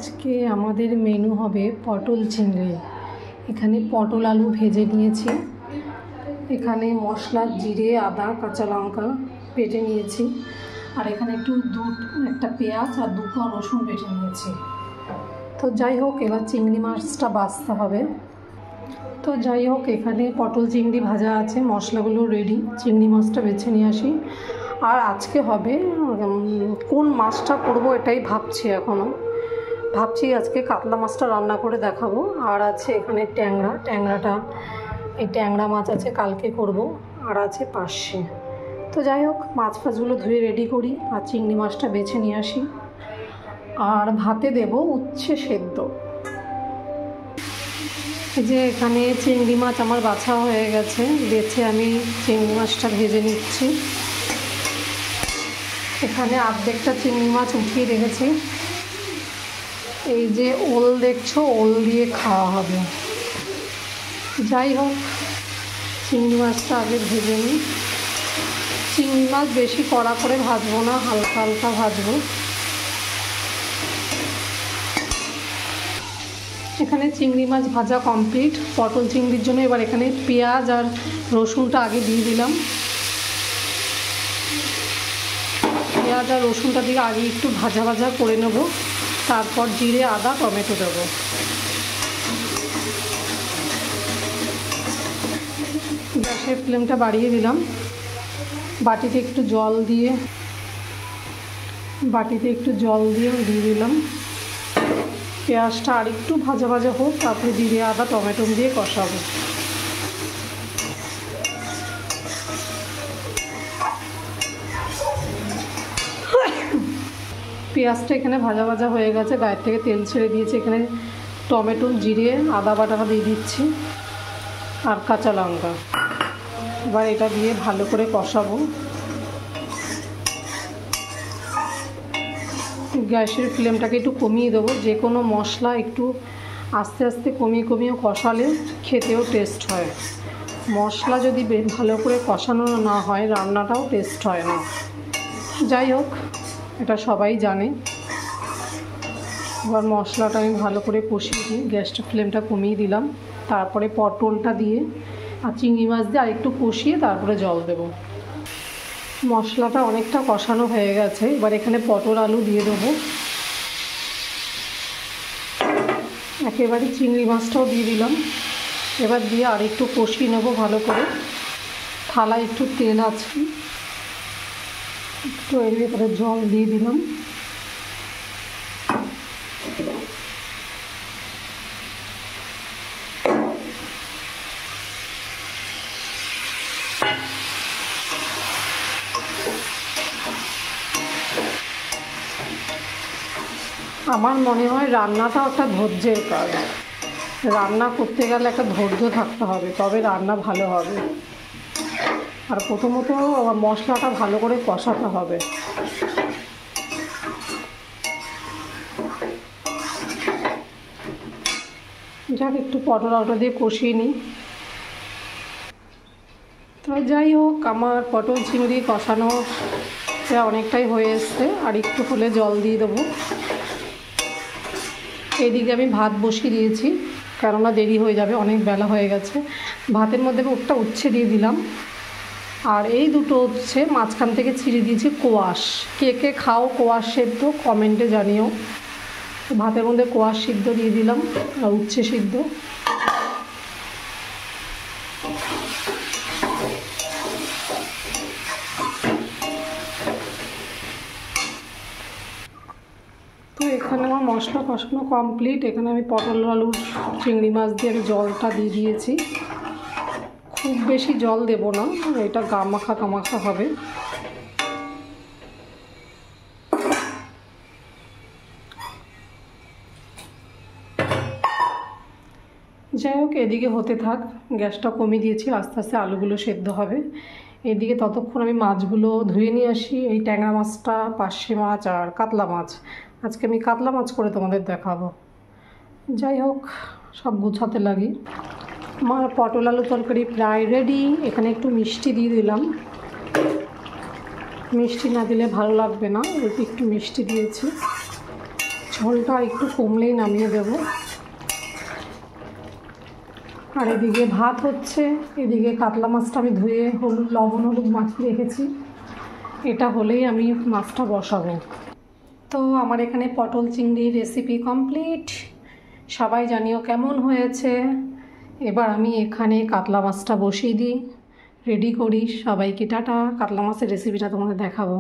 আজকে আমাদের মেনু হবে পটল চিংড়ি। এখানে পটল আলু ভেজে নিয়েছি, এখানে মশলা জিরে আদা কাঁচা লঙ্কা বেটে নিয়েছি, আর এখানে একটা পেঁয়াজ আর 2 কোয়া রসুন বেটে নিয়েছি। তো যাই হোক, এবার চিংড়ি মাছটা ভাজতে হবে। তো যাই হোক, এখানে পটল চিংড়ি ভাজা আছে, মশলাগুলো রেডি। চিংড়ি মাছটা বেছে নিয়ে আসি। আর আজকে হবে কোন মাছটা করব এটাই ভাবছি, এখনও ভাবছি। আজকে কাতলা মাছটা রান্না করে দেখাবো। আর আছে এখানে এই ট্যাংরা মাছ আছে, কালকে করব। আর আছে পার্শে। তো যাই হোক, মাছগুলো ধুয়ে রেডি করি আর চিংড়ি মাছটা বেছে নিয়ে আসি। আর ভাতে দেব উচ্ছে সেদ্ধ। যে এখানে চিংড়ি মাছ আমার বাছা হয়ে গেছে, বেছে আমি চিংড়ি মাছটা ভেজে নিচ্ছি। এখানে অর্ধেকটা চিংড়ি মাছ উঠিয়ে রেখেছি। এই যে ওল দেখছো, ওল দিয়ে খাওয়া হবে। যাই হোক, চিংড়ি মাছটা আগে ভেজে নিই। চিংড়ি মাছ বেশি কড়া করে ভাজবো না, হালকা হালকা ভাজবো। এখানে চিংড়ি মাছ ভাজা কমপ্লিট। পটল চিংড়ির জন্য এবার এখানে পেঁয়াজ আর রসুনটা আগে দিয়ে দিলাম। পেঁয়াজ আর রসুনটা দিয়ে আগে একটু ভাজা ভাজা করে নেব, তারপর জিরে আদা টমেটো দেবো। গ্যাসের ফ্লেমটা বাড়িয়ে দিলাম। বাটিতে একটু জল দিয়ে দিয়ে দিলাম। পেঁয়াজটা আর একটু ভাজা ভাজা হোক, তারপরে জিরে আদা টমেটো দিয়ে কষাবো। পেঁয়াজটা এখানে ভাজা ভাজা হয়ে গেছে, গায়ের থেকে তেল ছেড়ে দিয়েছে। এখানে টমেটো জিরে আদা বাটাটা দিয়ে দিচ্ছি আর কাঁচা লঙ্কা। এবার এটা দিয়ে ভালো করে কষাবো। গ্যাসের ফ্লেমটাকে একটু কমিয়ে দেবো। যে কোনো মশলা একটু আস্তে আস্তে কমিয়ে কষালে খেতেও টেস্ট হয়। মশলা যদি ভালো করে কষানো না হয়, রান্নাটাও টেস্ট হয় না। যাই হোক, এটা সবাই জানে। এবার মশলাটা আমি ভালো করে কষিয়ে দিই। গ্যাসটা ফ্লেমটা কমিয়ে দিলাম। তারপরে পটলটা দিয়ে আর চিংড়ি মাছ দিয়ে আর একটু কষিয়ে তারপরে জল দেব। মশলাটা অনেকটা কষানো হয়ে গেছে। এবার এখানে পটল আলু দিয়ে দেবো। একেবারে চিংড়ি মাছটাও দিয়ে দিলাম। এবার দিয়ে আর একটু কষিয়ে নেবো ভালো করে। থালায় একটু তেল আছে, একটু এর ভেতরে জল দিয়ে দিলাম। আমার মনে হয় রান্নাটাও একটা ধৈর্যের কাজ। রান্না করতে গেলে একটা ধৈর্য থাকতে হবে, তবে রান্না ভালো হবে। আর প্রথমত মশলাটা ভালো করে কষাতে হবে। যাক, একটু পটল আলুটা দিয়ে কষিয়ে নিই। তো যাই হোক, আমার পটল চিংড়ি কষানো অনেকটাই হয়ে এসছে। আর একটু হলে জল দিয়ে দেবো। এইদিকে আমি ভাত বসিয়ে দিয়েছি, কেননা দেরি হয়ে যাবে, অনেক বেলা হয়ে গেছে। ভাতের মধ্যে একটা উচ্ছে দিয়ে দিলাম। আর এই দুটো উচ্ছে মাঝখান থেকে ছিঁড়ে দিয়েছি কোয়াশ। কে কে খাও কোয়াশ সেদ্ধ, কমেন্টে জানিও। ভাতের মধ্যে কোয়াশ সিদ্ধ দিয়ে দিলাম আর উচ্ছে সিদ্ধ। তো এখানে আমার মশলা কষানো কমপ্লিট। এখানে আমি পটল আলু চিংড়ি মাছ দিয়ে আমি জলটা দিয়ে দিয়েছি। খুব বেশি জল দেব না, এটা গামাখা হবে। যাই হোক, এদিকে হতে থাক। গ্যাসটা কমিয়ে দিয়েছি, আস্তে আস্তে আলুগুলো সেদ্ধ হবে। এদিকে ততক্ষণ আমি মাছগুলো ধুয়ে নিয়ে আসি। এই ট্যাংরা মাছটা, পার্শে মাছ আর কাতলা মাছ। আজকে আমি কাতলা মাছ করে তোমাদের দেখাবো। যাই হোক, সব গুছাতে লাগি। আমার পটল আলু তরকারি প্রায় রেডি। এখানে একটু মিষ্টি দিয়ে দিলাম। মিষ্টি না দিলে ভালো লাগবে না, একটু মিষ্টি দিয়েছি। ঝোলটা একটু কমলেই নামিয়ে দেব। আর এদিকে ভাত হচ্ছে, এদিকে কাতলা মাছটা আমি ধুয়ে লবণ হলুদ মাখিয়ে রেখেছি। এটা হলেই আমি মাছটা বসাবো। তো আমার এখানে পটল চিংড়ির রেসিপি কমপ্লিট। সবাই জানিও কেমন হয়েছে। এবার আমি এখানে কাতলা মাছটা বসিয়ে দিই, রেডি করি। সবাইকে টাটা। কাতলা মাছের রেসিপিটা তোমাদের দেখাবো।